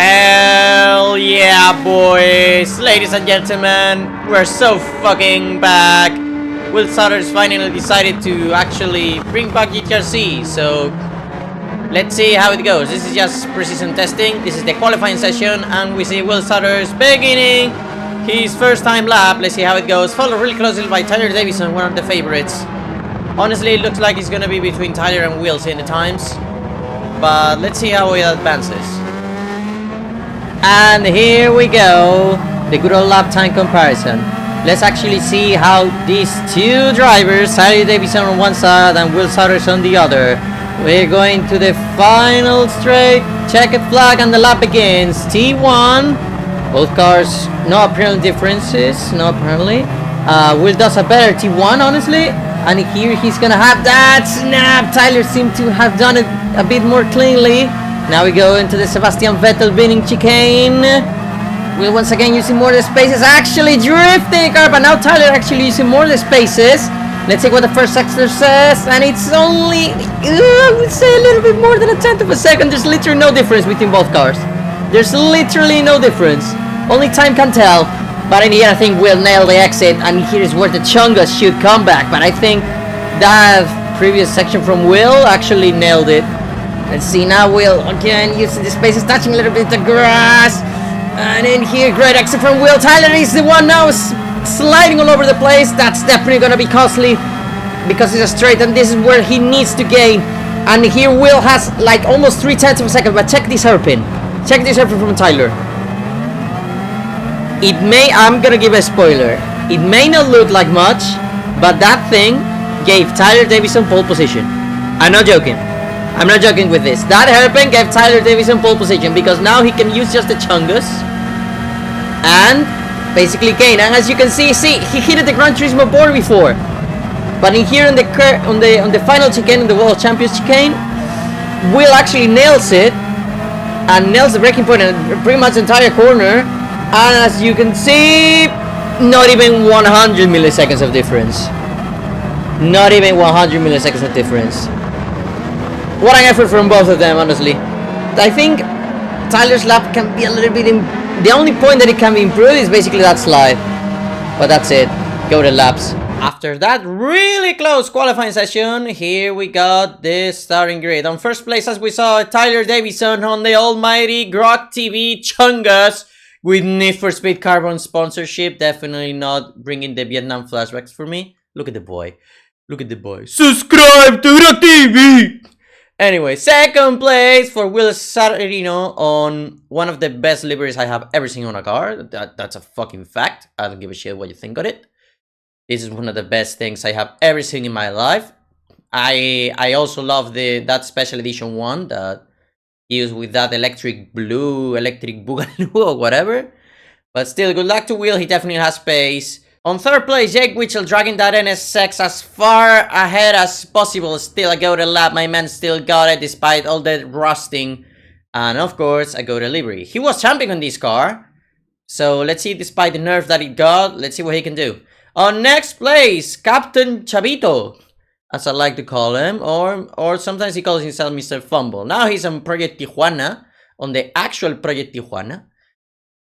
Hell yeah, boys! Ladies and gentlemen, we're so fucking back! Will Sutters finally decided to actually bring back GTRC, so let's see how it goes. This is just precision testing, this is the qualifying session, and we see Will Sutters beginning his first time lap. Let's see how it goes, followed really closely by Tyler Davison, one of the favorites. Honestly, it looks like it's gonna be between Tyler and Wills in the times, but let's see how it advances. And here we go, the good old lap time comparison. Let's actually see how these two drivers, Tyler Davison on one side and Will Sutters on the other. We're going to the final straight, checkered flag, and the lap begins. T1, both cars, no apparent differences, no apparently. Will does a better T1, honestly, and here he's gonna have that snap. Tyler seemed to have done it a bit more cleanly. Now we go into the Sebastian Vettel winning chicane. Will once again using more of the spaces, actually drifting the car, but now Tyler actually using more of the spaces. Let's see what the first sector says, and it's only, I would say a little bit more than a tenth of a second. There's literally no difference between both cars. There's literally no difference. Only time can tell. But in the end, I think Will nail the exit, and here is where the Chungus should come back. But I think that previous section from Will actually nailed it. Let's see now, Will again using the spaces, touching a little bit the grass. And in here, great exit from Will. Tyler is the one now sliding all over the place. That's definitely going to be costly because it's a straight, and this is where he needs to gain. And here Will has like almost 3/10 of a second, but check this hairpin. Check this hairpin from Tyler. It may, I'm going to give a spoiler. It may not look like much, but that thing gave Tyler Davison pole position. I'm not joking. I'm not joking with this. That hairpin gave Tyler Davison pole position because now he can use just the Chungus and basically gain. And as you can see, he hit the Gran Turismo board before, but in here on the final chicane, in the World Champions chicane, Will actually nails it and nails the braking point and pretty much the entire corner. And as you can see, not even 100 milliseconds of difference. Not even 100 milliseconds of difference. What an effort from both of them, honestly. I think Tyler's lap can be a little bit the only point that it can be improved is basically that slide. But that's it. Go to laps. After that really close qualifying session, here we got the starting grid. On first place, as we saw, Tyler Davison on the almighty Grok TV Chungus with Need for Speed Carbon sponsorship. Definitely not bringing the Vietnam flashbacks for me. Look at the boy. Look at the boy. Subscribe to the TV! Anyway, second place for Will Stuterino on one of the best liveries I have ever seen on a car. That's a fucking fact. I don't give a shit what you think of it. This is one of the best things I have ever seen in my life. I also love that special edition one that used with that electric boogaloo or whatever. But still, good luck to Will. He definitely has pace. On third place, Jake Witchell dragging that NSX as far ahead as possible. Still, I go to lap. My man still got it despite all the rusting. And of course, I go to livery. He was champion on this car. So let's see, despite the nerf that he got, let's see what he can do. On next place, Captain Chavito, as I like to call him. Or sometimes he calls himself Mr. Fumble. Now he's on Project Tijuana. On the actual Project Tijuana.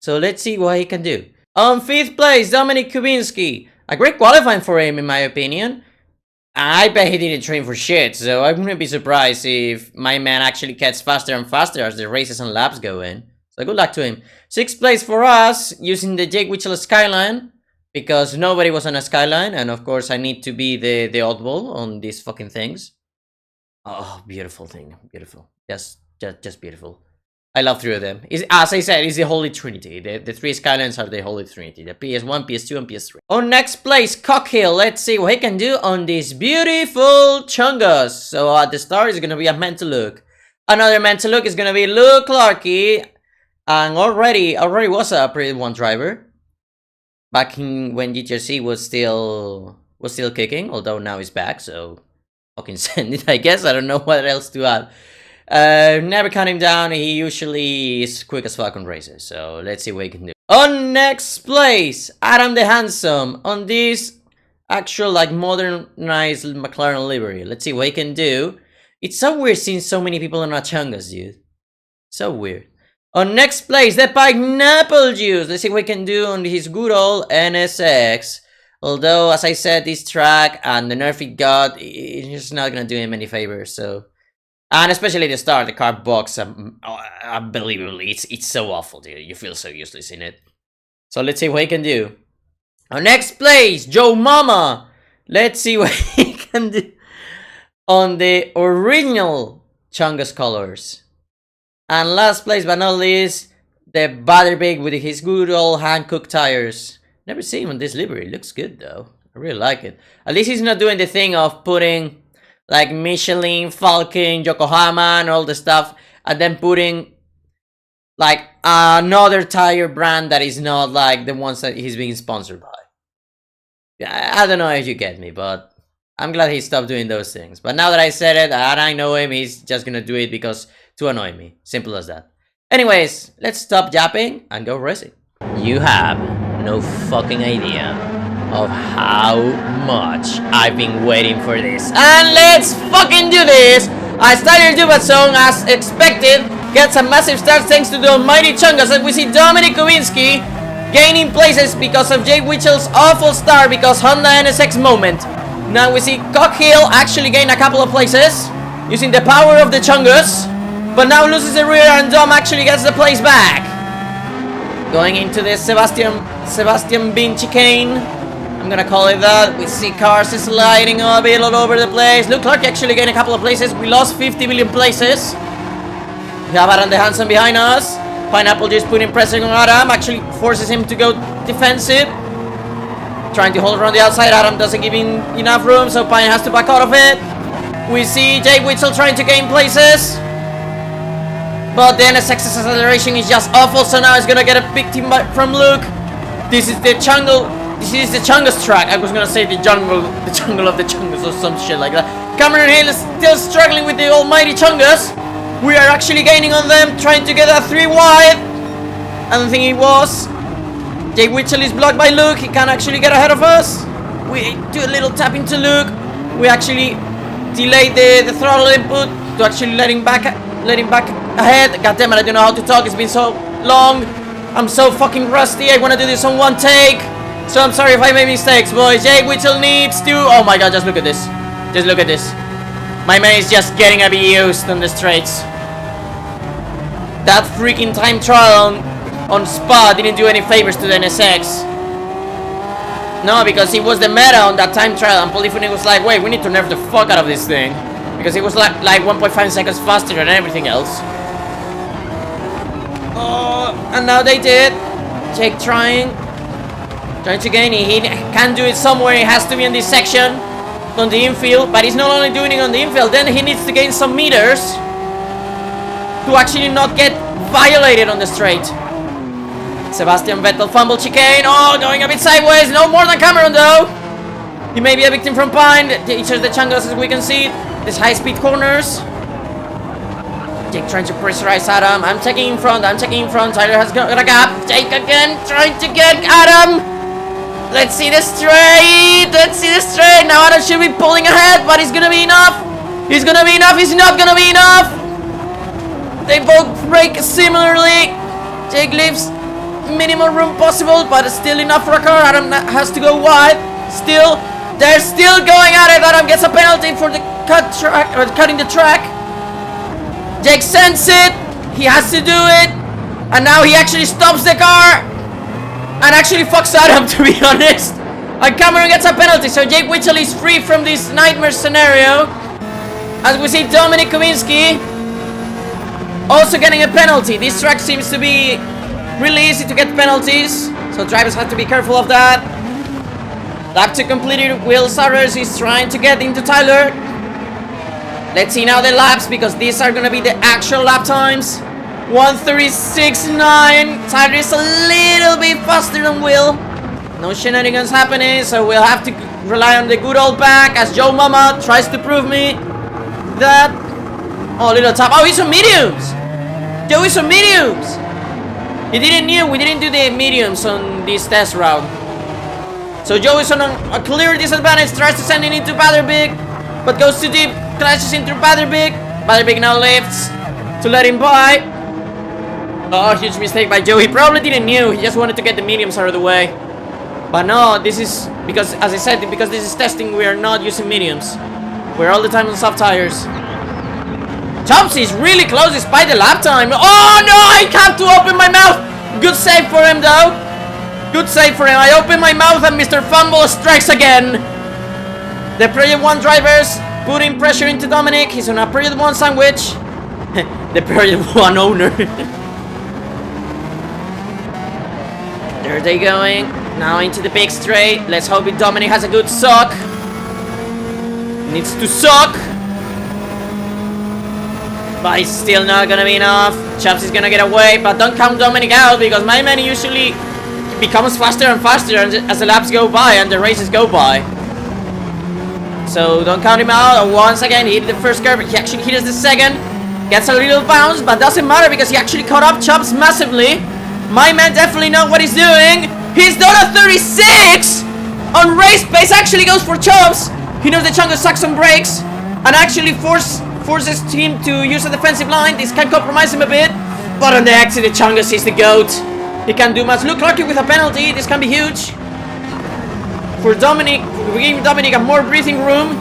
So let's see what he can do. On fifth place, Domenik Kubinski. A great qualifying for him, in my opinion. I bet he didn't train for shit, so I wouldn't be surprised if my man actually gets faster and faster as the races and laps go in. So good luck to him. Sixth place for us, using the Jake Witchell Skyline, because nobody was on a Skyline, and of course I need to be the oddball on these fucking things. Oh, beautiful thing, beautiful. Just beautiful. I love three of them. As I said, it's the Holy Trinity. The three Skylines are the Holy Trinity. The PS1, PS2, and PS3. On next place, Cockhill. Let's see what he can do on this beautiful Chungus. So at the start, it's going to be a man to look. Another man to look is going to be Luke Clarkey. And already was a pretty one driver. Back when GTRC was still kicking. Although now he's back, so fucking send it, I guess. I don't know what else to add. Never cut him down. He usually is quick as fuck on races. So let's see what he can do. On next place, Adam the Handsome on this actual like modernized McLaren livery. Let's see what he can do. It's so weird seeing so many people on a Chungus, dude. So weird. On next place, the pineapple juice. Let's see what we can do on his good old NSX. Although, as I said, this track and the nerf it got, it's just not gonna do him any favors. So, and especially the start, the car box, unbelievably, it's so awful, dude. You feel so useless in it. So let's see what he can do. On next place, Joe Mama. Let's see what he can do on the original Chungus colors. And last place but not least, the Butterbig with his good old hand-cooked tires. Never seen him on this livery. Looks good though. I really like it. At least he's not doing the thing of putting like Michelin, Falcon, Yokohama and all the stuff, and then putting like another tire brand that is not like the ones that he's being sponsored by. I don't know if you get me, but I'm glad he stopped doing those things. But now that I said it and I know him, he's just gonna do it because to annoy me. Simple as that. Anyways, let's stop yapping and go racing. You have no fucking idea of how much I've been waiting for this. And let's fucking do this! I started to do that song as expected. Gets a massive start thanks to the almighty Chungus, as we see Domenik gaining places because of Jake Witchel's awful start because Honda NSX moment. Now we see Cockhill actually gain a couple of places using the power of the Chungus, but now loses the rear and Dom actually gets the place back. Going into the Sebastian Bean chicane, I'm gonna call it that. We see cars sliding a bit all over the place. Luke Clark actually gained a couple of places. We lost 50 million places. We have Adam the Hanson behind us. Pineapple just putting pressure on Adam, actually forces him to go defensive. Trying to hold around the outside. Adam doesn't give him enough room, so Pine has to back out of it. We see Jake Witzel trying to gain places, but the NSX's acceleration is just awful, so now he's gonna get a big team from Luke. This is the Chungus track. I was gonna say the jungle of the Chungus or some shit like that. Cameron Hill is still struggling with the almighty Chungus. We are actually gaining on them, trying to get a 3 wide. I don't think he was. Jake Witchell is blocked by Luke. He can't actually get ahead of us. We do a little tap into Luke. We actually delayed the throttle input to actually let him back ahead. God damn it, I don't know how to talk. It's been so long. I'm so fucking rusty. I want to do this on one take. So I'm sorry if I made mistakes, boys. Jake Witchell needs to... Oh my god, just look at this. Just look at this. My man is just getting abused on the straights. That freaking time trial on Spa didn't do any favors to the NSX. No, because it was the meta on that time trial, and Polyphony was like, wait, we need to nerf the fuck out of this thing. Because it was like 1.5 seconds faster than everything else. Oh, and now they did. Jake trying to gain it. He can't do it somewhere. It has to be in this section on the infield, but he's not only doing it on the infield, then he needs to gain some meters to actually not get violated on the straight. Sebastian Vettel fumble chicane. Oh, going a bit sideways. No more than Cameron though. He may be a victim from Pine. Each of the Chungus, as we can see. These high-speed corners. Jake trying to pressurize Adam. I'm taking in front. Tyler has got a gap. Jake again trying to get Adam. Let's see the straight. Now Adam should be pulling ahead, but he's gonna be enough. He's not gonna be enough. They both break similarly. Jake leaves minimum room possible, but it's still enough for a car. Adam has to go wide. They're still going at it. Adam gets a penalty for the cutting the track. Jake sends it. He has to do it, and now he actually stops the car and actually fucks Adam, to be honest. And Cameron gets a penalty, so Jake Witchell is free from this nightmare scenario. As we see Domenik also getting a penalty. This track seems to be really easy to get penalties, so drivers have to be careful of that. Lap 2 completed. Will Sarres is trying to get into Tylord. Let's see now the laps, because these are going to be the actual lap times. 1:36.9. Tyler is a little bit faster than Will. No shenanigans happening, so we'll have to rely on the good old back as Joe Mama tries to prove me that. Oh, little tap. Oh, he's on mediums. Joe is on mediums. He didn't know we didn't do the mediums on this test route. So Joe is on a clear disadvantage. Tries to send it into Butterbig, but goes too deep. Crashes into Butterbig. Butterbig now lifts to let him by. Oh, huge mistake by Joe. He probably didn't know. He just wanted to get the mediums out of the way. But no, this is because, as I said, because this is testing, we are not using mediums. We're all the time on soft tires. Chops is really close despite the lap time. Oh no, I have to open my mouth. Good save for him though. Good save for him. I open my mouth and Mr. Fumble strikes again. The Project 1 drivers putting pressure into Domenik. He's on a Project 1 sandwich. The Project 1 owner. There they going. Now into the big straight. Let's hope Domenik has a good suck. Needs to suck. But it's still not gonna be enough. Chops is gonna get away, but don't count Domenik out because my man usually becomes faster and faster as the laps go by and the races go by. So don't count him out. Once again, he hit the first curve. He actually hits the second. Gets a little bounce, but doesn't matter because he actually caught up Chops massively. My man definitely knows what he's doing. He's done a 36 on race pace. Actually goes for Chops. He knows the Chungus sucks on brakes and actually forces him to use a defensive line. This can compromise him a bit, but on the exit, the Chungus is the GOAT. He can't do much. Look, lucky with a penalty. This can be huge for Domenik. We give Domenik a more breathing room.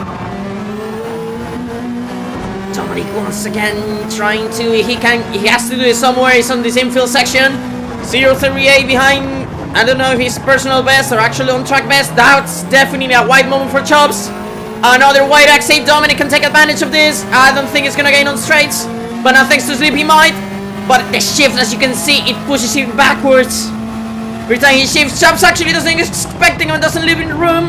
Domenik once again trying to. He has to do it somewhere. He's on this infield section. 038 behind. I don't know if he's personal best or actually on track best. That's definitely a wide moment for Chops. Another wide exit. Domenik can take advantage of this. I don't think he's gonna gain on straights, but now thanks to Sleep he might. But the shift, as you can see, it pushes him backwards. Every time he shifts, Chops actually doesn't expect him and doesn't leave in the room.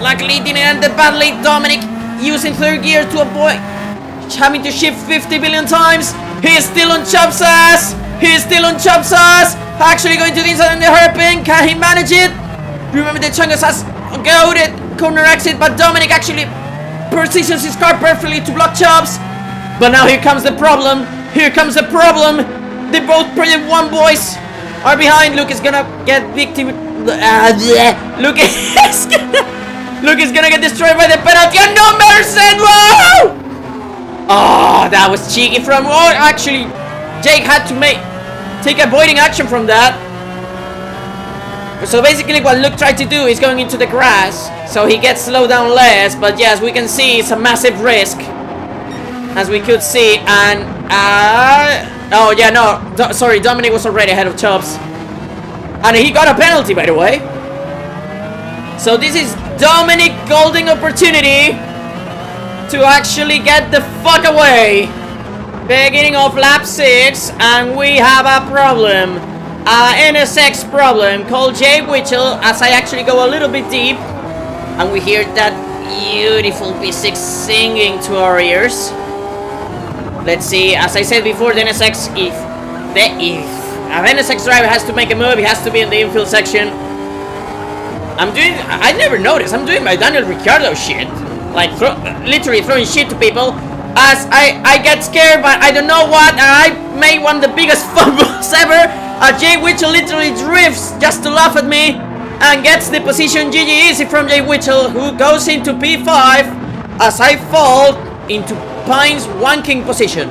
Luckily, it didn't end that badly. Domenik using third gear to avoid having to shift 50 billion times. He is still on Chops' ass. He is still on Chops' ass. Actually going to the inside and the hairpin. Can he manage it? Remember the Chungus has goaded corner exit, but Domenik actually positions his car perfectly to block Chops. But now here comes the problem. Here comes the problem. They both Project 1 boys are behind. Luke is gonna get victim. Luke is gonna get destroyed by the penalty. And no Merson! Whoa! Oh, that was cheeky from. Oh, actually, Jake had to take avoiding action from that. So basically, what Luke tried to do is going into the grass, so he gets slowed down less. But yes, we can see it's a massive risk, as we could see. And oh yeah, no, sorry, Domenik was already ahead of Chops, and he got a penalty, by the way. So this is Domenik golden opportunity to actually get the fuck away. Beginning of lap 6, and we have a problem. NSX problem called Jay Witchell, as I actually go a little bit deep and we hear that beautiful V6 singing to our ears. Let's see, as I said before, the NSX, if an NSX driver has to make a move, he has to be in the infield section. I never noticed, I'm doing my Daniel Ricciardo shit, like literally throwing shit to people. As I get scared, but I don't know what, and I made one of the biggest fumbles ever. Jay Witchell literally drifts just to laugh at me and gets the position GG easy from Jay Witchell, who goes into P5 as I fall into Pine's wanking position.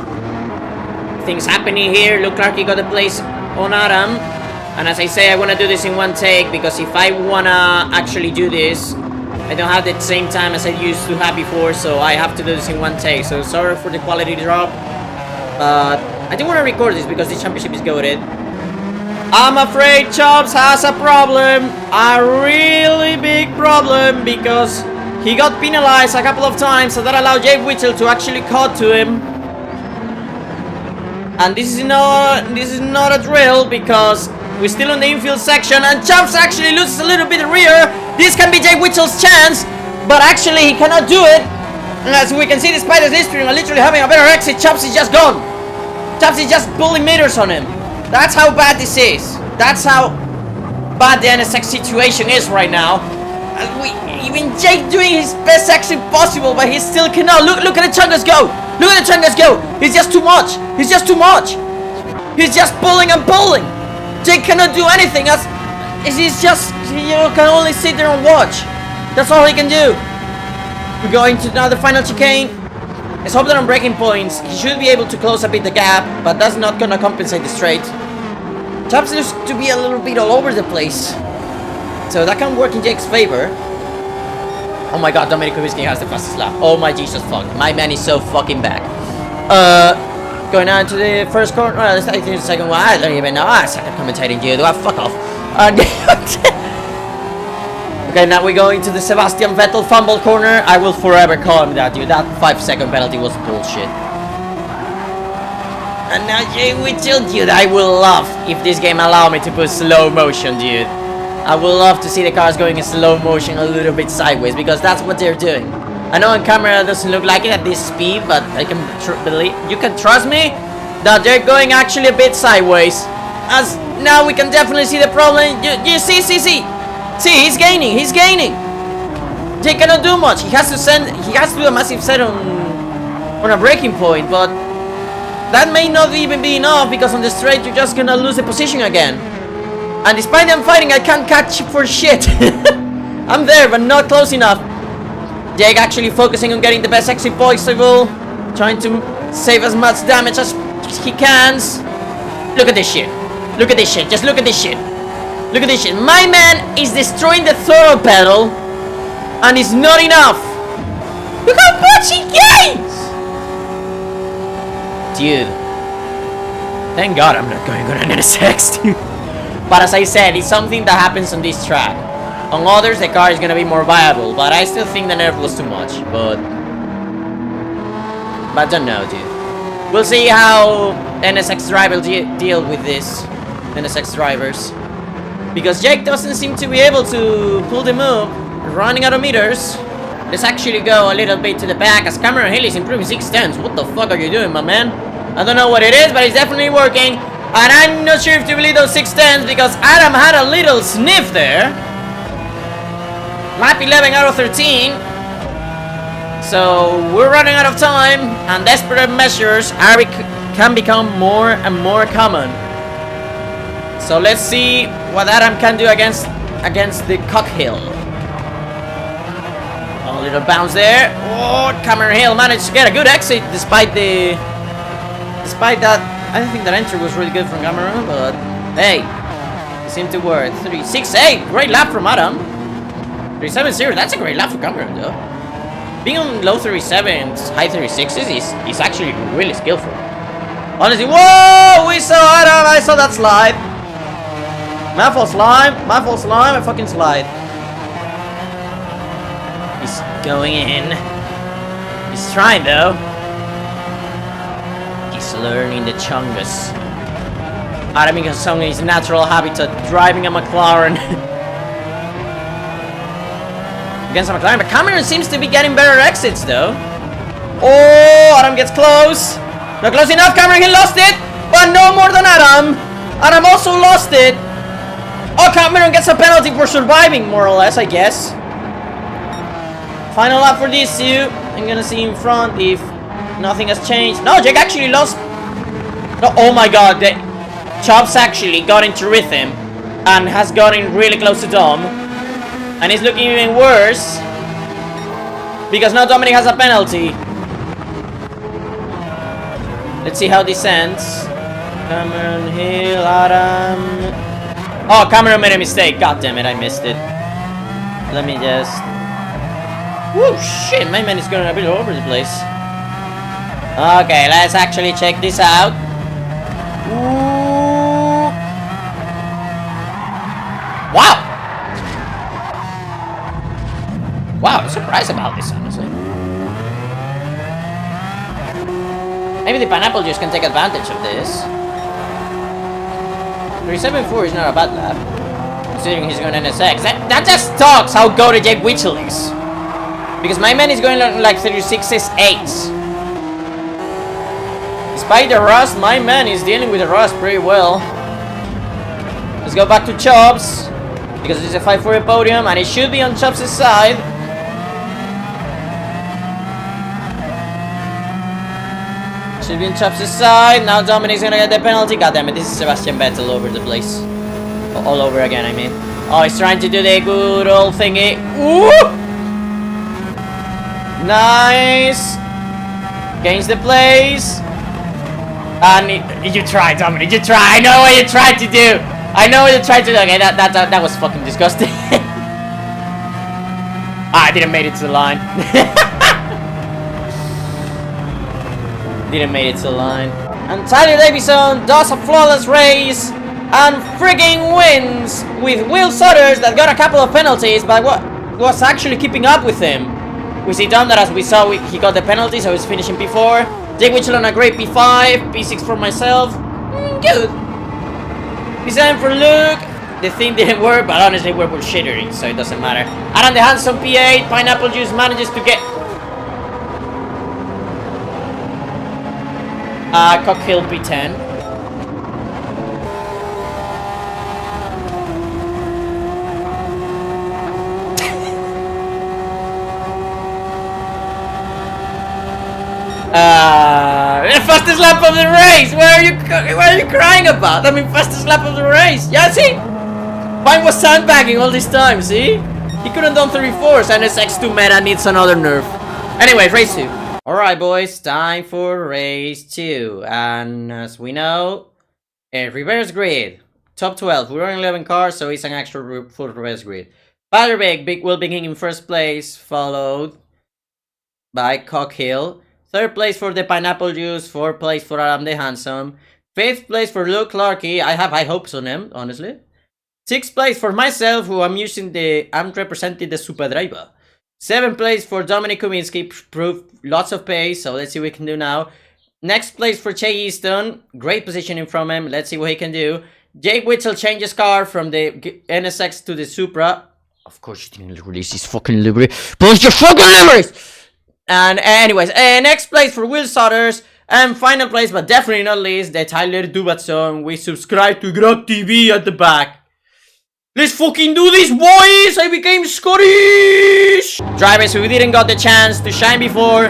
Things happening here. Look like he got a place on Adam, and as I say, I want to do this in one take because if I want to actually do this, I don't have the same time as I used to have before, so I have to do this in one take. So sorry for the quality drop, but I do want to record this because the championship is goated. I'm afraid Chops has a problem, a really big problem, because he got penalized a couple of times, so that allowed Jay Witchell to actually cut to him. And this is not a drill because we're still in the infield section, and Chops actually loses a little bit of rear. This can be Jay Witchell's chance, but actually he cannot do it. And as we can see, despite his history and literally having a better exit, Chops is just gone. Chops is just pulling meters on him. That's how bad this is. That's how bad the NSX situation is right now. And even Jake doing his best exit possible, but he still cannot. Look at the Chungus go. Look at the Chungus go. He's just too much. He's just too much. He's just pulling and pulling. Jake cannot do anything. He's just, can only sit there and watch. That's all he can do. We're going to now the final chicane. Let's hope that on braking points, he should be able to close a bit the gap, but that's not gonna compensate the straight. Chops looks to be a little bit all over the place, so that can work in Jake's favor. Oh my god, Domenik has the fastest lap. Oh my Jesus fuck. My man is so fucking back. Going on to the first corner. Well, I think the second one. I don't even know. I suck at commentating, dude. Fuck off. Okay, now we're going to the Sebastian Vettel fumble corner. I will forever call him that, dude. That 5-second penalty was bullshit. And now Jay Whittle, dude. I will love if this game allow me to put slow motion, dude. I would love to see the cars going in slow motion a little bit sideways, because that's what they're doing. I know on camera it doesn't look like it at this speed, but I can believe, you can trust me that they're going actually a bit sideways. As now we can definitely see the problem. You see, he's gaining. Jake cannot do much. He has to do a massive set on a braking point, but that may not even be enough, because on the straight you're just gonna lose the position again. And despite them fighting, I can't catch for shit. I'm there, but not close enough. Jake actually focusing on getting the best exit possible, trying to save as much damage as he can. Look at this shit. Look at this shit. Just look at this shit. Look at this shit. My man is destroying the throttle pedal, and it's not enough. Look how much he gains! Dude. Thank God I'm not going on an NSX, dude. But as I said, it's something that happens on this track. On others, the car is gonna be more viable, but I still think the nerf was too much. But don't know, dude. We'll see how NSX drivers deal with this. NSX drivers, because Jake doesn't seem to be able to pull the move, running out of meters. Let's actually go a little bit to the back, as Cameron Hill is improving 6/10. What the fuck are you doing, my man? I don't know what it is, but it's definitely working. And I'm not sure if to believe those 6/10s, because Adam had a little sniff there. Lap 11 out of 13. So we're running out of time, and desperate measures can become more and more common. So let's see what Adam can do against the Cockhill. A little bounce there. Oh, Cameron Hill managed to get a good exit despite that. I don't think that entry was really good from Cameron, but hey, it seemed to work. 3.68, great lap from Adam. 3.70, that's a great lap for Cameron though. Being on low 37s, high 36s is actually really skillful. Honestly, whoa! We saw Adam, I saw that slide. My fault slime, I fucking slide. He's going in. He's trying though. Learning the chungus. Adam is on his natural habitat, driving a McLaren. Against a McLaren, but Cameron seems to be getting better exits though. Oh, Adam gets close. Not close enough, Cameron, he lost it, but no more than Adam. Adam also lost it. Oh, Cameron gets a penalty for surviving, more or less, I guess. Final lap for this two. I'm gonna see in front if nothing has changed. No, Jake actually lost. No, oh my god, the Chops actually got into rhythm and has gotten really close to Dom. And it's looking even worse, because now Domenik has a penalty. Let's see how this ends. Cameron Hill, Adam. Oh, Cameron made a mistake. God damn it, I missed it. Let me just. Whoa, shit, my man is going a bit all over the place. Okay, let's actually check this out. Ooh. Wow! Wow, I'm surprised about this, honestly. Maybe the pineapple juice can take advantage of this. 374 is not a bad lap, considering he's going NSX. That just talks how goated Jake Whittle is. Because my man is going like 36s8s. Despite the rust, my man is dealing with the rust pretty well. Let's go back to Chops, because it's a 5-4 podium and it should be on Chops' side. Should be on Chops' side. Now Domenik's gonna get the penalty. God damn it, this is Sebastian Vettel all over the place. All over again, I mean. Oh, he's trying to do the good old thingy. Ooh! Nice! Gains the place. And you tried, Domenik. You tried. I know what you tried to do. I know what you tried to do. Okay, that was fucking disgusting. I didn't make it to the line. Didn't make it to the line. And Tyler Davison does a flawless race and frigging wins with Will Sutters that got a couple of penalties, but was actually keeping up with him. We see Dom that, as we saw, he got the penalty, so he's finishing P4. Jake Witchell on a great P5, P6 for myself. Good. P7 for Luke. The thing didn't work, but honestly we're bullshittery, so it doesn't matter. Aaron the Handsome P8, Pineapple Juice manages to get Cockhill P10. The fastest lap of the race. What are you crying about? I mean, fastest lap of the race. Yeah, see, Pine was sandbagging all this time. See, he couldn't done 34s, and his X2 meta needs another nerf. Anyway, race 2. All right, boys, time for race 2, and as we know, reverse grid, top 12. We're on 11 cars, so it's an extra full reverse grid. Big will begin in first place, followed by Cockhill. Third place for the Pineapple Juice. Fourth place for Adam the Handsome. Fifth place for Luke Clarkey. I have high hopes on him, honestly. Sixth place for myself, who I'm representing the Super Driver. Seventh place for Domenik Kubinski. Proved lots of pace, so let's see what he can do now. Next place for Che Easton. Great positioning from him. Let's see what he can do. Jake Witzel changes car from the NSX to the Supra. Of course, you didn't release his fucking livery. Post your fucking liveries! And anyways, next place for Will Sutters. And final place, but definitely not least, the Tyler Dubatson. We subscribe to Grog TV at the back. Let's fucking do this, boys! I became Scottish! Drivers who didn't got the chance to shine before,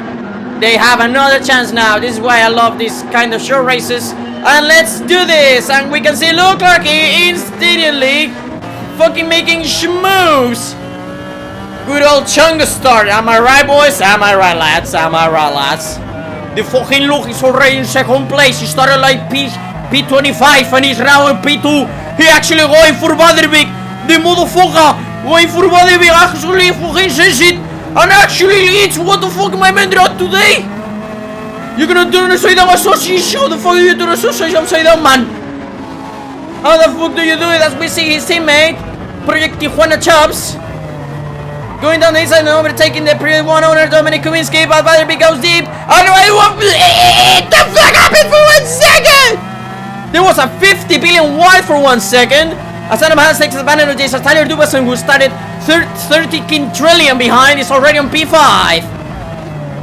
they have another chance now. This is why I love this kind of short races. And let's do this! And we can see Luke Clarkey instantly fucking making schmoes. Good old CHUNGUSED start. Am I right, boys? Am I right, lads? Am I right, lads? The fucking Luke is already in second place. He started like P25 and he's now in P2. He actually going for Vaderbeek. The motherfucker going for Vaderbeek actually fucking says it. And actually leads. What the fuck am I meant to do today? You're gonna turn the side down a sausage? How the fuck are you doing a sausage upside down, man? How the fuck do you do it? As we see his teammate, Project Tijuana Chops, going down the inside and overtaking the previous one owner, Domenik Kubinski, but Vaderbeek goes deep. And what the fuck happened for 1 second? There was a 50 billion wide for 1 second. As Adam Hans takes advantage of this, as Tyler Dubatson, who started 30 trillion behind, is already on P5.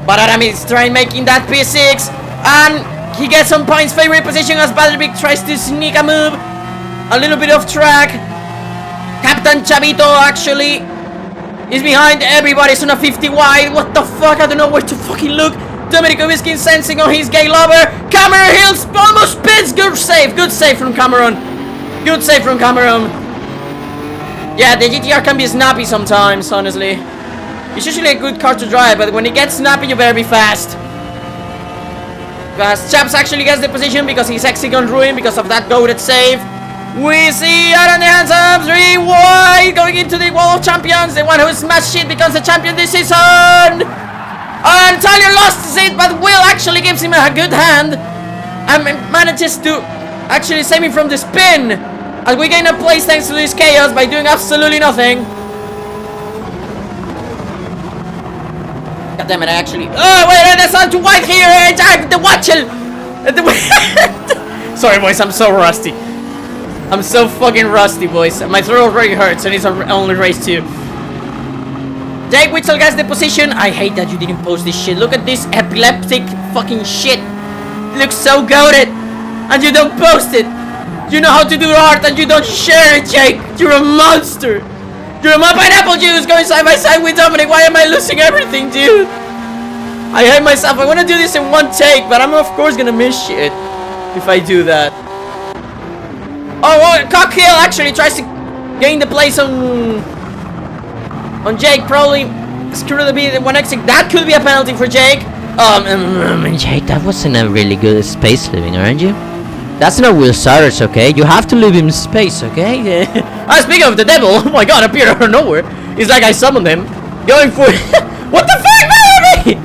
But Adam is trying making that P6. And he gets on Pine's favorite position as Vaderbeek tries to sneak a move. A little bit off track. Captain Chavito actually is behind. Everybody's on a 50 wide. What the fuck? I don't know where to fucking look. Domenik Kubinski sensing on his gay lover. Cameron Hills almost spins. Good save. Good save from Cameron. Good save from Cameron. Yeah, the GTR can be snappy sometimes, honestly. It's usually a good car to drive, but when it gets snappy, you better be fast. Because Chaps actually gets the position because he's hexagon ruined because of that goated save. We see Aaron the Handsome 3 wide going into the Wall of Champions. The one who smashed shit becomes the champion this season. And Tyler lost it, but Will actually gives him a good hand and manages to actually save him from the spin. As we gain a place thanks to this chaos by doing absolutely nothing. God damn it, I actually... Oh, wait, there's not too wide here. The watchel. Sorry, boys, I'm so rusty. I'm so fucking rusty, boys. My throat already hurts, and it's only race 2. Jake Witzel gets the position. I hate that you didn't post this shit. Look at this epileptic fucking shit. It looks so goated, and you don't post it. You know how to do art, and you don't share it, Jake. You're a monster. You're my Pineapple Juice going side by side with Domenik. Why am I losing everything, dude? I hate myself. I want to do this in one take, but I'm of course gonna miss shit if I do that. Oh, well, Cockhill actually tries to gain the place on Jake. Probably screw the beat 1x. That could be a penalty for Jake. Jake, that wasn't a really good space living, aren't you? That's not Will Starters, okay? You have to live in space, okay? Speaking of the devil, oh my god, appeared out of nowhere. It's like I summoned him. Going for... What the fuck, Barbie?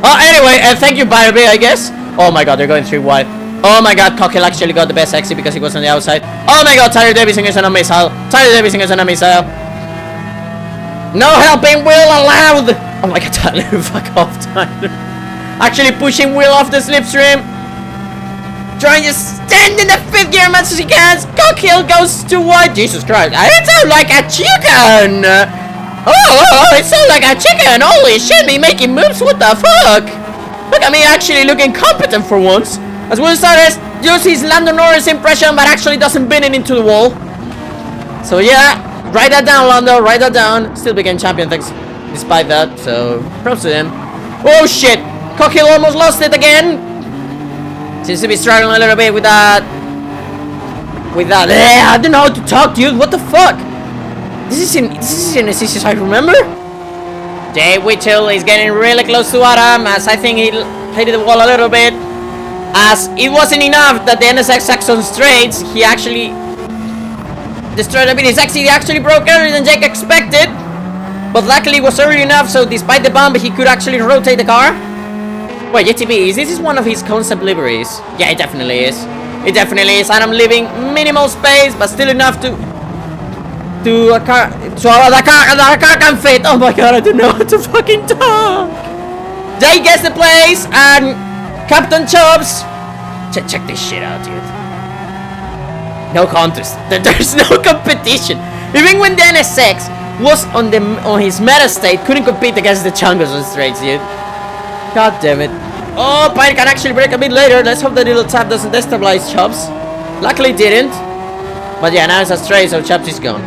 Anyway, thank you, Barbie, I guess. Oh my god, they're going through wide. Oh my god, Cockhill actually got the best exit because he was on the outside. Oh my god, Tyler Davison is on a missile. Tyler Davison is on a missile. No helping Will allowed. Oh my god, Tyler, fuck off, Tyler. Actually pushing Will off the slipstream. Trying to stand in the 5th gear as much as he can. Cockhill goes too wide. Jesus Christ, I sound like a chicken. Oh, it sounds like a chicken. Holy shit, me making moves, what the fuck? Look at me actually looking competent for once. As Will Starters uses his Lando Norris impression, but actually doesn't bin it into the wall. So yeah, write that down, Lando, write that down. Still became champion thanks despite that, so props to him. Oh shit, Cockhill almost lost it again. Seems to be struggling a little bit with that. I don't know how to talk, dude. What the fuck? This is in SCS, I remember. Jay Whittle is getting really close to Adam, as I think he hit the wall a little bit. As it wasn't enough that the NSX Saxon straights, he actually destroyed a bit. His exit actually broke earlier than Jake expected, but luckily it was early enough, so despite the bump, he could actually rotate the car. Wait, JTB, this is one of his concept liveries. Yeah, it definitely is. It definitely is. Adam leaving minimal space, but still enough to a car, so the car can fit. Oh my god, I don't know how to fucking talk. Jake gets the place, and Captain Chubbs. Check this shit out, dude. No contest. There's no competition. Even when the NSX was on his meta state, couldn't compete against the Chungused on straights, dude. God damn it. Oh, Pine can actually break a bit later. Let's hope the little tap doesn't destabilize Chubbs. Luckily it didn't. But yeah, now it's a straight, so Chubbs is gone.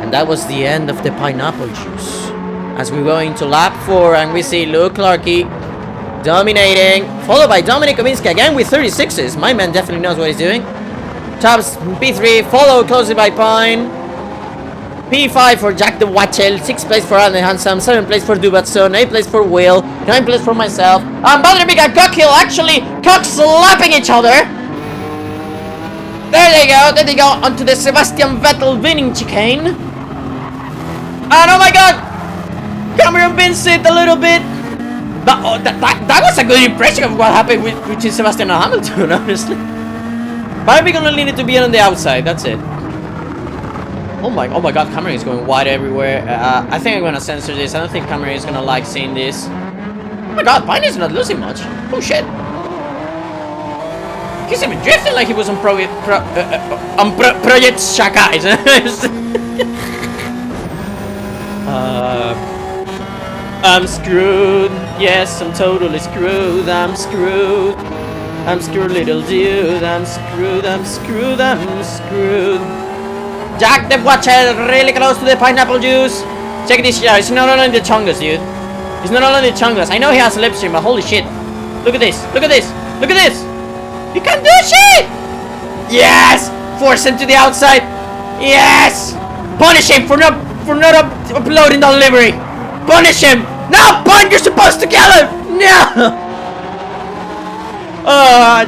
And that was the end of the pineapple juice. As we go into lap 4 and we see Luke Clarkey dominating, followed by Domenik Kominski again with 36s. My man definitely knows what he's doing. Chubbs P3, followed closely by Pine. P5 for Jack the Watchel, 6th place for Alan Handsome, 7th place for Dubatson, 8th place for Will, 9th place for myself. And Badribik and Cockhill actually cock-slapping each other. There they go, onto the Sebastian Vettel winning chicane. And oh my god, Cameron bins it a little bit. That was a good impression of what happened with Sebastian Hamilton, honestly. Badribik only needed to be on the outside, that's it. Oh my god, Cameron is going wide everywhere. I think I'm gonna censor this. I don't think Cameron is gonna like seeing this. Oh my god, Pine is not losing much. Oh shit. He's even drifting like he was on Project Shaka. I'm screwed. Yes, I'm totally screwed. I'm screwed. I'm screwed, little dude. I'm screwed. I'm screwed. I'm screwed. Jack the Watcher really close to the pineapple juice. Check this shit out. It's not only the Chungused, dude. It's not only the Chungused. I know he has a slipstream, but holy shit. Look at this. Look at this. Look at this. You can do shit. Yes. Force him to the outside. Yes. Punish him for not uploading the livery. Punish him. No, Pun, you're supposed to kill him. No.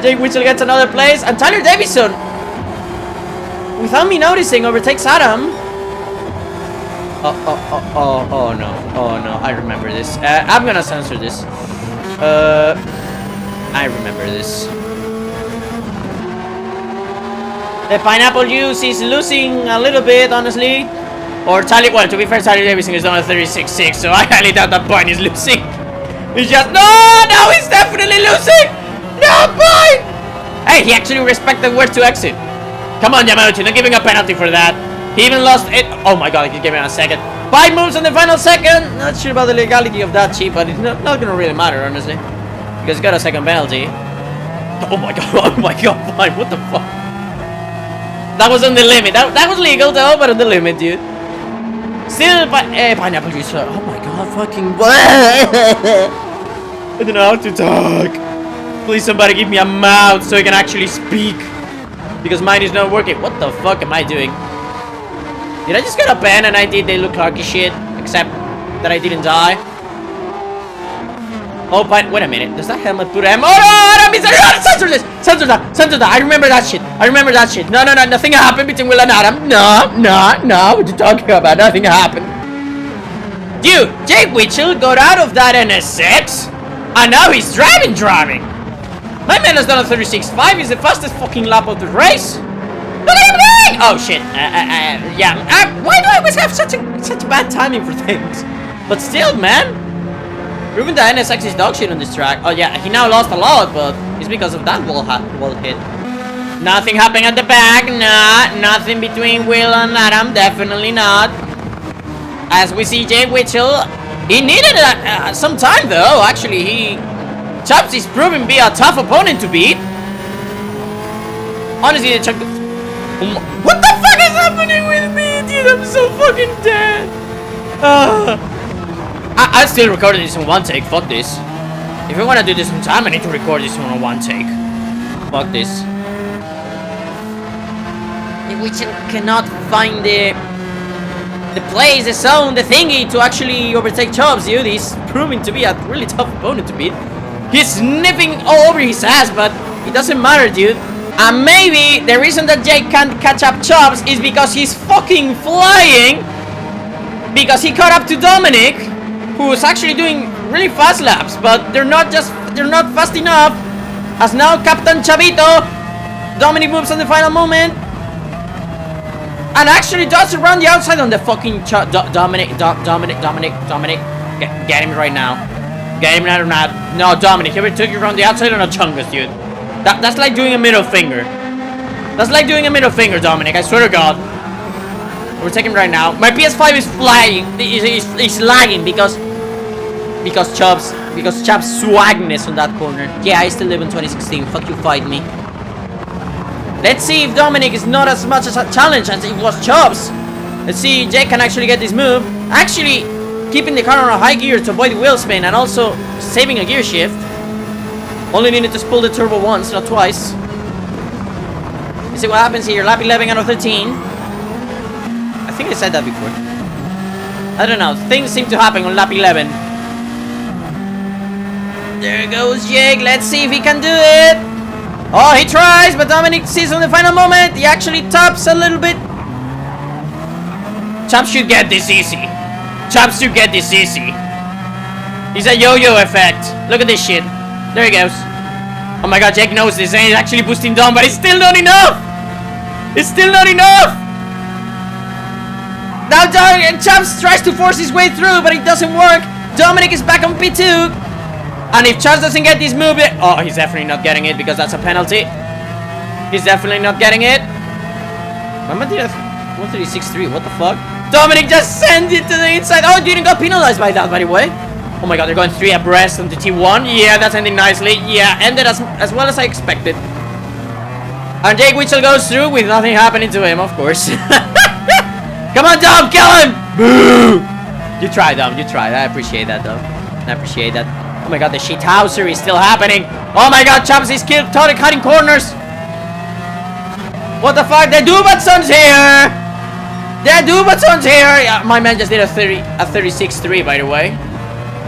Jake Whittle gets another place, and Tyler Davison, without me noticing, overtakes Adam. Oh no. Oh no, I remember this. I'm gonna censor this. I remember this. The pineapple juice is losing a little bit, honestly. Or Tyler, well, to be fair, Tyler Davison is on a 36.6, so I highly doubt that Pine is losing. He's just, no, he's definitely losing. No, Pine. Hey, he actually respected where to exit. Come on, Yamauchi, not giving a penalty for that. He even lost it. Oh my god, he's giving a second. 5 moves on the final second. Not sure about the legality of that, Chief, but it's not gonna really matter, honestly. Because he got a second penalty. Oh my god, Pine, what the fuck? That was on the limit. That was legal though, but on the limit, dude. Still, pineapple juice. Oh my god, fucking. I don't know how to talk. Please, somebody give me a mouth so I can actually speak. Because mine is not working. What the fuck am I doing? Did I just get a pen and I did the Luke Clarky shit? Except that I didn't die. Oh, but wait a minute. Does that helmet put him? Oh no! Sensorless! Sensorless! I remember that shit. No, nothing happened between Will and Adam. No. What you talking about? Nothing happened. Dude, Jake Witchell got out of that NS6, and now he's driving. My man has done a 36.5. He's the fastest fucking lap of the race. Look at him going! Oh shit. Yeah. Why do I always have such bad timing for things? But still, man. Proving that NSX is dog shit on this track. Oh yeah, he now lost a lot, but it's because of that wall hit. Nothing happening at the back. Nah, nothing between Will and Adam. Definitely not. As we see Jay Witchell, he needed some time though. Actually, Chubbs is proving to be a tough opponent to beat. Honestly, the what the fuck is happening with me, dude? I'm so fucking dead. I still recorded this in one take. Fuck this. If I want to do this in time, I need to record this on one take. Fuck this. We cannot find the place, the zone, the thingy to actually overtake Chubbs, dude. He's proving to be a really tough opponent to beat. He's sniffing all over his ass, but it doesn't matter, dude. And maybe the reason that Jake can't catch up Chubbs is because he's fucking flying. Because he caught up to Domenik, who's actually doing really fast laps, but they're not fast enough. As now Captain Chavito, Domenik moves on the final moment, and actually does around the outside on the fucking Domenik. Get him right now. Get him right now. No, Domenik, he took you around the outside on a chungus, dude. That's like doing a middle finger. Domenik. I swear to God. We're taking him right now. My PS5 is flying. It's lagging because Chubbs swagness on that corner. Yeah, I still live in 2016. Fuck you, fight me. Let's see if Domenik is not as much as a challenge as it was Chubbs. Let's see if Jake can actually get this move. Actually, keeping the car on a high gear to avoid wheel spin and also saving a gear shift. Only needed to pull the turbo once, not twice. Let's see what happens here. Lap 11 out of 13. I think I said that before. I don't know. Things seem to happen on lap 11. There goes Jake. Let's see if he can do it. Oh, he tries, but Domenik sees on the final moment. He actually taps a little bit. Chubbs should get this easy. He's a yo-yo effect. Look at this shit. There he goes. Oh my god, Jake knows this and he's actually boosting down, but it's still not enough. Now Chubbs tries to force his way through, but it doesn't work. Domenik is back on P2. And if Chubbs doesn't get this move, oh, he's definitely not getting it because that's a penalty. He's definitely not getting it. Mama did a 136.3. What the fuck? Domenik just sent it to the inside. Oh, didn't got penalized by that, by the way. Oh my god, they're going 3 abreast on the T1. Yeah, that's ending nicely. Yeah, ended as well as I expected. And Jake Witchell goes through with nothing happening to him, of course. Come on, Dom, kill him! Boo! You tried, Dom, you tried. I appreciate that, Dom. I appreciate that. Oh my god, the shithouser is still happening. Oh my god, Chubbs is totally cutting corners. What the fuck? The Dubatson's here! Yeah, my man just did a 36.3, by the way.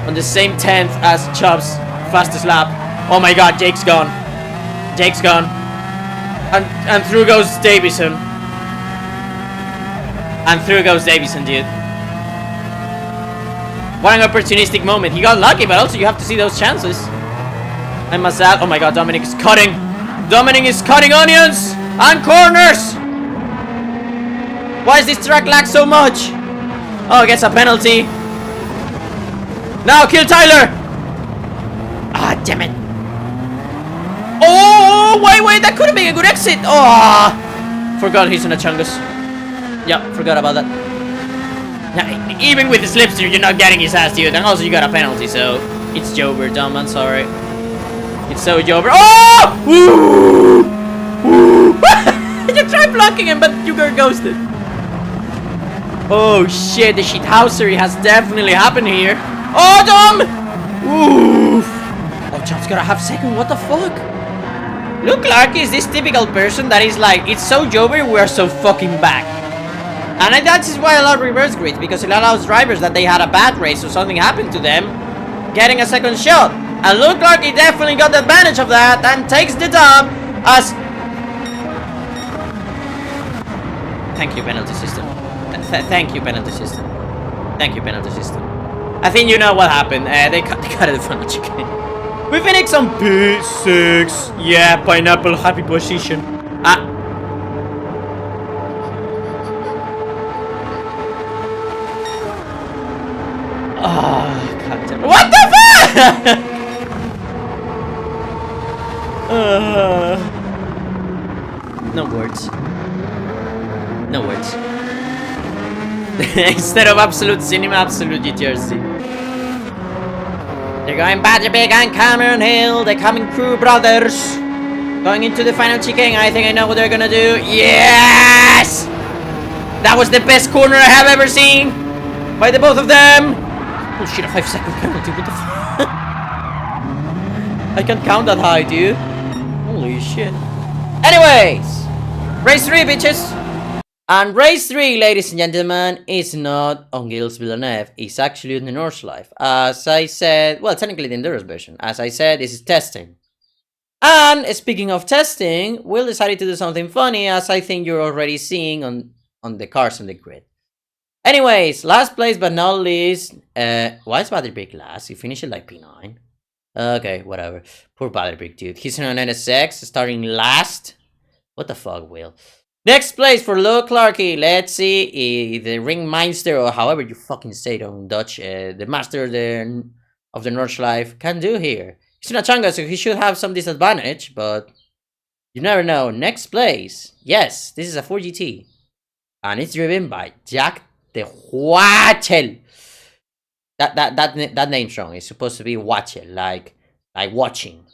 On the same 10th as Chubbs' fastest lap. Oh my god, Jake's gone. And through goes Davison. Dude. What an opportunistic moment. He got lucky, but also you have to see those chances. And Mazat. Oh my god, Domenik is cutting. Onions and corners. Why is this track lag so much? Oh, gets a penalty. Now kill Tyler. Ah, damn it. Oh, wait, that could have been a good exit. Oh, forgot he's on a chungus. Yeah, forgot about that. Now, even with the slipstream, you're not getting his ass, dude. And also, you got a penalty, so it's Jober, dumb. I'm sorry. It's so Jober. Oh! Woo! You tried blocking him, but you got ghosted. Oh shit! The shithousery has definitely happened here. Oh, dumb! Oof! Oh, Chubbs gotta have second. What the fuck? Look, Clark is this typical person that is like, it's so Jober, we're so fucking back. And that is why I love reverse grids, because it allows drivers that they had a bad race or something happened to them getting a second shot. And Luke Clarke definitely got the advantage of that and takes the dub as... Thank you, penalty system. Thank you, penalty system. Thank you, penalty system. I think you know what happened. They cut it from the chicken. We finished on P6. Yeah, pineapple, happy position. Oh, God damn it. What the fuck? No words. No words. Instead of absolute cinema, absolute GTRC. They're going Badger Big and Cameron Hill. They're coming Crew Brothers. Going into the final chicane. I think I know what they're gonna do. Yes! That was the best corner I have ever seen. By the both of them. Oh shit, a 5-second penalty. What the fuck? I can't count that high, dude. Holy shit. Anyways. Race 3, bitches. And race 3, ladies and gentlemen, is not on Gilles Villeneuve. It's actually on the Nordschleife. As I said, well, technically the Endurance version. As I said, this is testing. And speaking of testing, we'll decided to do something funny, as I think you're already seeing on the cars on the grid. Anyways, last place but not least, why is Badger Big last? He finished it like P9. Okay, whatever. Poor Badger Big, dude. He's on an NSX, starting last. What the fuck, Will? Next place for Luke Clarke. Let's see the Ringmeister, or however you fucking say it on Dutch, the master of the Nordschleife can do here. He's in a Chunga, so he should have some disadvantage, but you never know. Next place. Yes, this is a 4GT. And it's driven by Jack the Watchel. That name's wrong. It's supposed to be Watchel, like watching.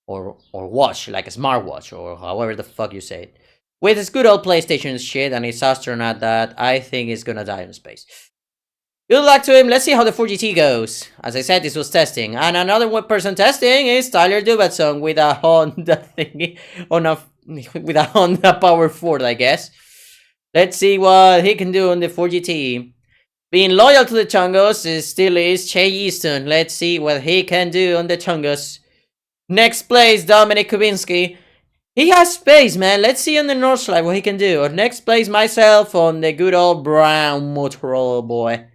Or watch, like a smartwatch, or however the fuck you say it. With his good old PlayStation shit and his astronaut that I think is gonna die in space. Good luck to him. Let's see how the 4GT goes. As I said, this was testing. And another person testing is Tylord Dubatson with a Honda thingy. With a Honda Power Ford, I guess. Let's see what he can do on the 4GT. Being loyal to the Chungus still is Che Easton. Let's see what he can do on the Chungus. Next place, Domenik Kubinski. He has space, man. Let's see on the Nordschleife what he can do. Or next place, myself on the good old brown Motorola boy.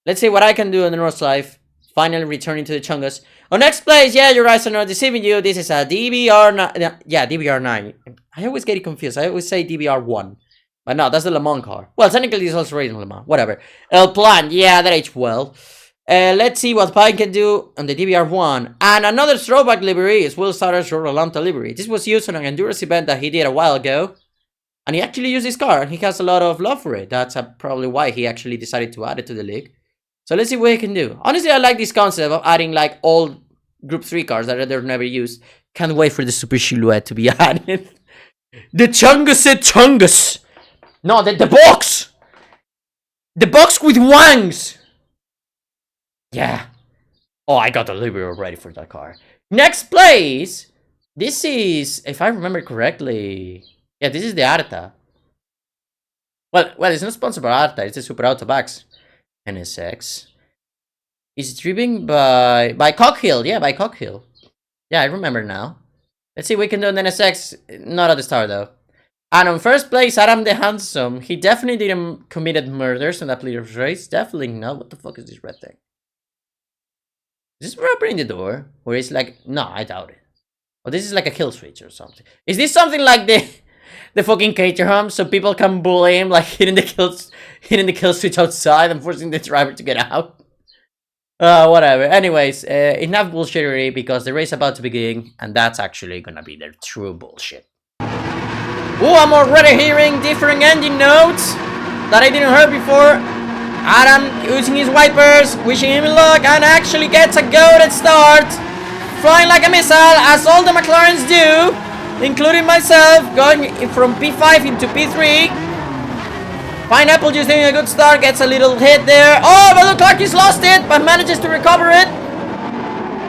Let's see what I can do on the Nordschleife. Finally returning to the Chungus. On next place, yeah, your eyes are not deceiving you. This is a DBR9. Yeah, DBR9. I always get it confused. I always say DBR1. But no, that's the Le Mans car. Well, technically, it's also racing Le Mans. Whatever. El Plan. Yeah, that aged well. Let's see what Pine can do on the DBR1. And another throwback livery is Will Starter's Rolanta livery. This was used on an endurance event that he did a while ago. And he actually used this car. And he has a lot of love for it. That's probably why he actually decided to add it to the league. So let's see what he can do. Honestly, I like this concept of adding like old Group 3 cars that they're never used. Can't wait for the Super Silhouette to be added. The CHUNGUSED Chungus. No, the box. The box with wangs. Yeah. Oh, I got the livery already for that car. Next place. This is, if I remember correctly. Yeah, this is the Arta. Well, it's not sponsored by Arta. It's the Super Auto Bags. NSX. It's driven by Cockhill. Yeah, by Cockhill. Yeah, I remember now. Let's see what we can do on the NSX. Not at the start, though. And on first place, Adam the Handsome. He definitely didn't committed murders in that Bleeders race. Definitely not. What the fuck is this red thing? Is this for opening the door? Or is it like... No, I doubt it. Or this is like a kill switch or something. Is this something like the fucking Caterham? So people can bully him, like hitting the kill switch outside and forcing the driver to get out? Whatever. Anyways, enough bullshittery because the race is about to begin. And that's actually gonna be their true bullshit. Oh, I'm already hearing different engine notes that I didn't hear before. Adam using his wipers, wishing him luck, and actually gets a goated start. Flying like a missile, as all the McLarens do, including myself, going from P5 into P3. Pineapple just doing a good start, gets a little hit there. Oh, but Luke Clarke lost it, but manages to recover it.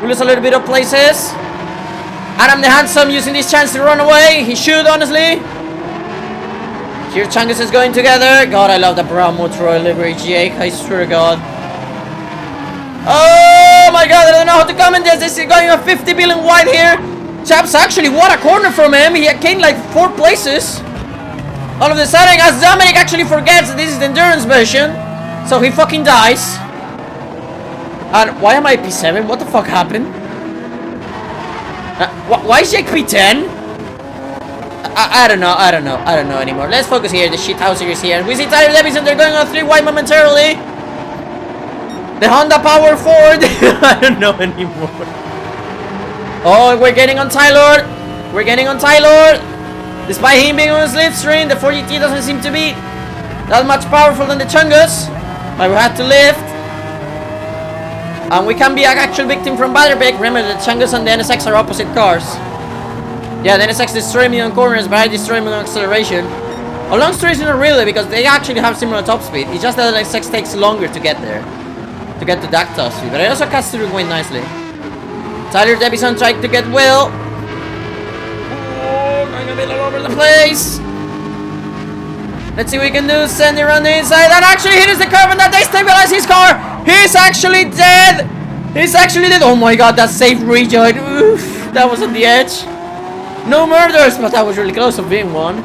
We lose a little bit of places. Adam the Handsome using this chance to run away. He should, honestly. Here Chungus is going together. God, I love the brown Motorola livery, Jake. I swear to God. Oh my God, they're know how to comment this. This is going on 50 billion wide here. Chaps actually won a corner from him. He gained like 4 places. All of a sudden, as Domenik actually forgets that this is the endurance version, so he fucking dies. And why am I P7? What the fuck happened? Why is Jake P10? I don't know anymore. Let's focus here. The shithouser is here. We see Tyler Davison. They're going on 3 wide momentarily. The Honda Power Ford. I don't know anymore. Oh, we're getting on Tylord. We're getting on Tylord. Despite him being on a slipstream, the 4GT doesn't seem to be that much powerful than the Chungus. But we had to lift. And we can be an actual victim from Batterbeck. Remember, the Chungus and the NSX are opposite cars. Yeah, the NSX destroy me on corners, but I destroy me on acceleration. On long straights, not really, because they actually have similar top speed. It's just that the NSX takes longer to get there. To get to that top speed. But I also cast through Wayne nicely. Tyler Davison tried to get Will. Oh, going a bit all over the place. Let's see what we can do. Send it around the inside. That actually hits the curve and that destabilizes his car. He's actually dead. He's actually dead. Oh my god, that safe rejoin. Oof, that was on the edge. No murders, but that was really close to being one.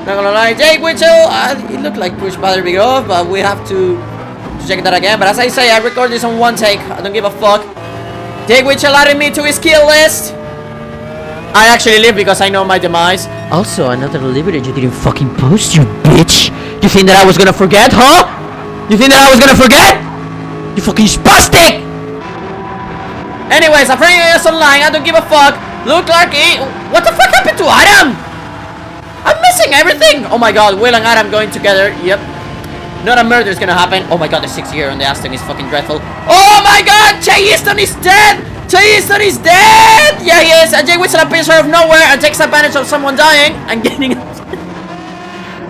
Not gonna lie. Jake Witchell, it looked like push Batterbeck off, but we have to check that again. But as I say, I record this on 1 take. I don't give a fuck. Jake Witchell added me to his kill list. I actually live because I know my demise. Also, another liberty you didn't fucking post, you bitch. You think that I was gonna forget, huh? You think that I was gonna forget? You fucking spastic! Anyways, I'm playing this online. I don't give a fuck. Look like what the fuck happened to Adam? I'm missing everything. Oh my god, Will and Adam going together. Yep. Not a murder is gonna happen. Oh my god, the 6 year on the Aston is fucking dreadful. Oh my god, Jay Easton is dead. Jay Easton is dead. Yeah, he is. And Jay Witzel appears out of nowhere and takes advantage of someone dying and getting.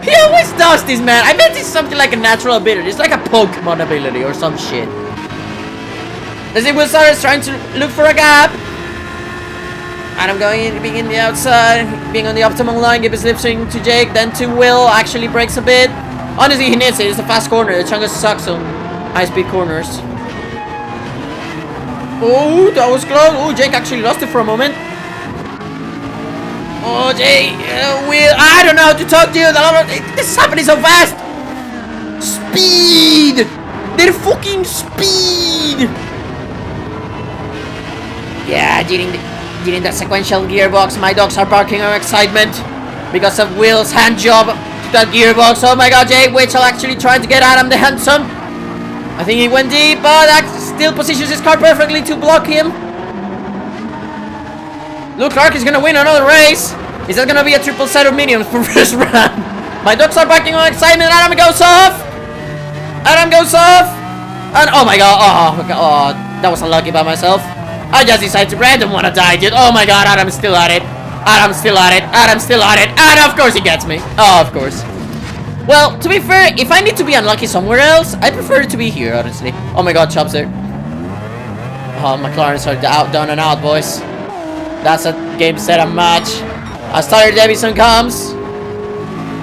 He always does this, man. I bet it's something like a natural ability. It's like a Pokemon ability or some shit. Let's see, Will starts trying to look for a gap. And I'm going in, being in the outside, being on the optimal line, give his slipstream to Jake, then to Will, actually breaks a bit. Honestly, he needs it. It's a fast corner. The Chungus sucks on high-speed corners. Oh, that was close. Oh, Jake actually lost it for a moment. Oh, Jake, Will, I don't know how to talk to you. This is happening so fast. Speed. They're fucking speed. Yeah, getting that sequential gearbox. My dogs are barking on excitement because of Will's hand job to that gearbox. Oh my god, Jay Witchell actually tried to get Adam the Handsome. I think he went deep, but that still positions his car perfectly to block him. Luke Clark is gonna win another race. Is that gonna be a triple set of mediums for first round? My dogs are barking on excitement. Adam goes off. Adam goes off. And oh my god, oh, that was unlucky by myself. I just decided to random want to die, dude. Oh my god, Adam's still at it. Adam's still at it. Adam's still at it. And of course he gets me. Oh, of course. Well, to be fair, if I need to be unlucky somewhere else, I prefer it to be here, honestly. Oh my god, Chops there. Oh, McLaren's are down and out, boys. That's a game, set, and match. As Tyler Davison comes.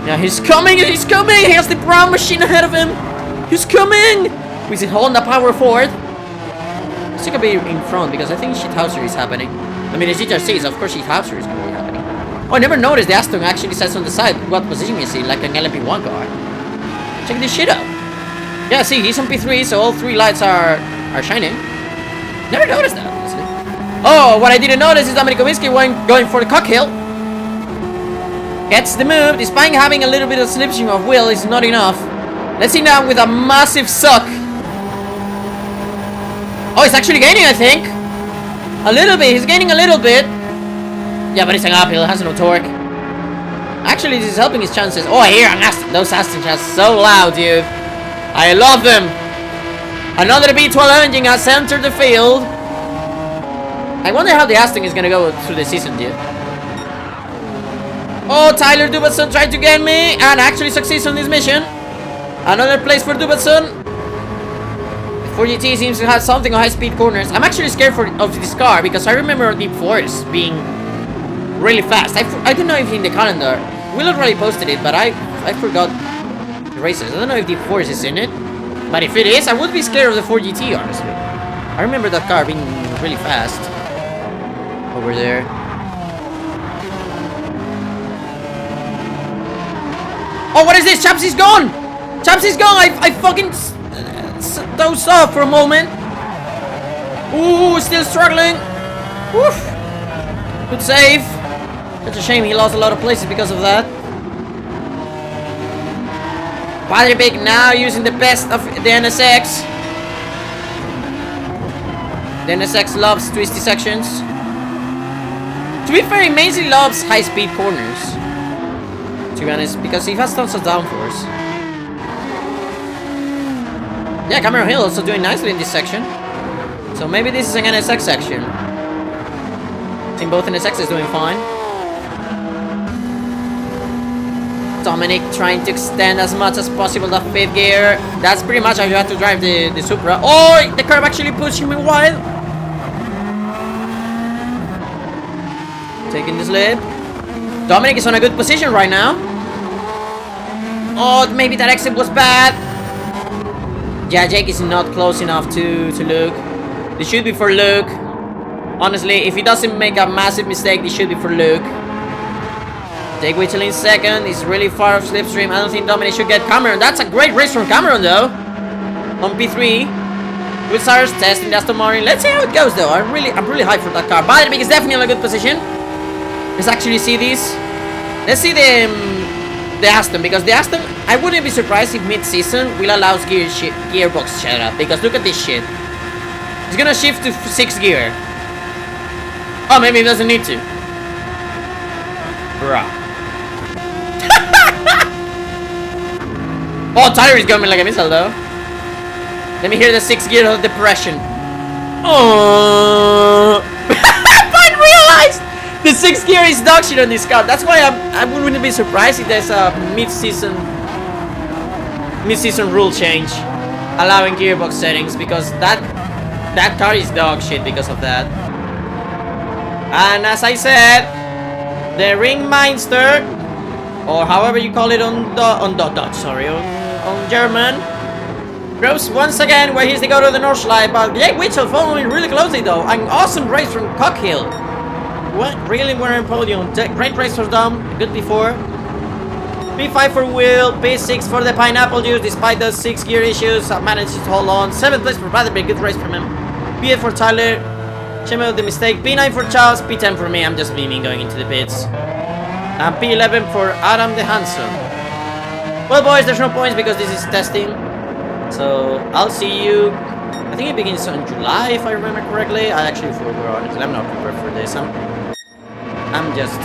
Yeah, he's coming. He's coming. He has the brown machine ahead of him. He's coming. We see Honda Power Ford. It's gonna be in front because I think shithouser is happening. I mean, the GTRC is, of course, shithouser is gonna be happening. Oh, I never noticed the Aston actually says on the side what position is he, like an LMP1 car. Check this shit out. Yeah, see, he's on P3, so all 3 lights are shining. Never noticed that, honestly. Oh, what I didn't notice is Domenik going for the cockhill. Gets the move, despite having a little bit of slipstream of Will, it's not enough. Let's see now with a massive suck. Oh, he's actually gaining, I think. A little bit. He's gaining a little bit. Yeah, but it's an uphill. It has no torque. Actually, this is helping his chances. Oh, I hear an Aston. Those Astons are so loud, dude. I love them. Another B12 engine has entered the field. I wonder how the Aston is going to go through the season, dude. Oh, Tyler Dubatson tried to get me and actually succeeds on this mission. Another place for Dubatson. 4GT seems to have something on high-speed corners. I'm actually scared of this car because I remember Deep Forest being really fast. I don't know if in the calendar Will already posted it, but I forgot the races. I don't know if Deep Forest is in it, but if it is, I would be scared of the 4GT, honestly. I remember that car being really fast. Over there. Oh, what is this? Chapsy's gone! Chapsy's gone! I fucking dozed off for a moment. Ooh, still struggling. Woof. Good save. Such a shame he lost a lot of places because of that. Padre Big now using the best of the NSX. The NSX loves twisty sections. To be fair, he mainly loves high-speed corners. To be honest, because he has tons of downforce. Yeah, Cameron Hill also doing nicely in this section. So maybe this is an NSX section. I think both NSX is doing fine. Domenik trying to extend as much as possible the 5th gear. That's pretty much how you have to drive the Supra. Oh, the curve actually pushed him wide. Taking this lead. Domenik is on a good position right now. Oh, maybe that exit was bad. Yeah, Jake is not close enough to Luke. This should be for Luke. Honestly, if he doesn't make a massive mistake, this should be for Luke. Jake Witchell in second. He's really far off slipstream. I don't think Domenik should get Cameron. That's a great race from Cameron, though. On P3. With Cyrus testing the Aston Martin. Let's see how it goes, though. I'm really hyped for that car. Domenik is definitely in a good position. Let's actually see this. Let's see the Aston, because the Aston, I wouldn't be surprised if mid-season will allow gearbox shut because look at this shit. It's gonna shift to 6th gear. Oh, maybe it doesn't need to. Bruh. Oh, Tylord is coming like a missile, though. Let me hear the 6th gear of depression. Oh. I realized the 6th gear is dog shit on this car. That's why I wouldn't be surprised if there's a mid-season rule change allowing gearbox settings, because that car is dog shit because of that. And as I said, the Ringmeister, or however you call it on Dutch, sorry, on German, grows once again where he's to go to the Nordschleife, but Jake Witchell following really closely though. An awesome race from Cockhill. What? Really wearing podium. Great race for Dom. Good before. P5 for Will. P6 for the Pineapple Juice. Despite the 6th gear issues, managed to hold on. 7th place for Bradley. Good race from him. P8 for Tyler. Shame the mistake. P9 for Charles. P10 for me. I'm just beaming going into the pits. And P11 for Adam the Handsome. Well, boys, there's no points because this is testing. So I'll see you. I think it begins on July, if I remember correctly. I actually forgot because I'm not prepared for this. I'm just,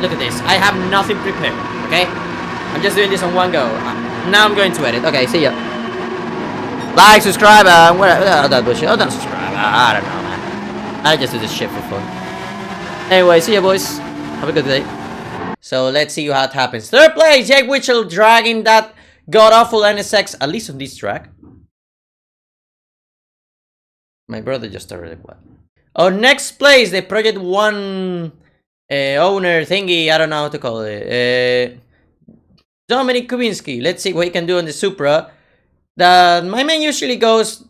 look at this. I have nothing prepared, okay? I'm just doing this on one go. Now I'm going to edit. Okay, see ya. Like, subscribe, that bullshit. Oh, don't subscribe. I don't know, man. I just do this shit for fun. Anyway, see ya, boys. Have a good day. So let's see how it happens. 3rd place, Jake Witchell dragging that god-awful NSX, at least on this track. My brother just started what? Oh, next place, the Project 1 owner thingy, I don't know how to call it. Domenik Kubinski. Let's see what he can do on the Supra. My man usually goes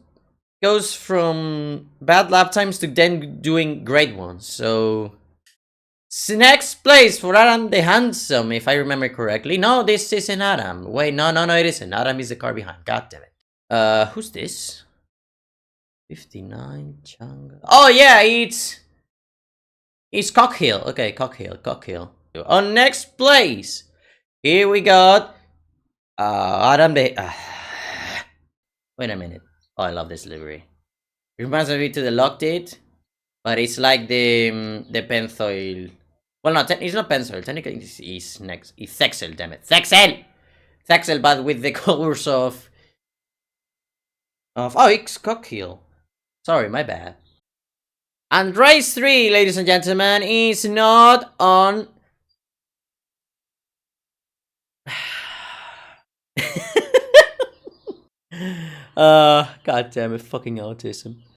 from bad lap times to then doing great ones. So next place for Adam the Handsome, if I remember correctly. No, this isn't Adam. Wait, no, it isn't. Adam is the car behind. God damn it. Who's this? 59 Changa. Oh yeah, it's Cockhill. Okay, Cockhill. On next place, here we got Adam the. Wait a minute. Oh, I love this livery. It reminds me to the Locked, but it's like the Pennzoil. Well, no, it's not Pennzoil. Technically, it's next. It's Thexel. Damn it, Thexel, but with the colors of. Oh, it's Cockhill. Sorry, my bad. And race 3, ladies and gentlemen, is not on. God damn it, fucking autism.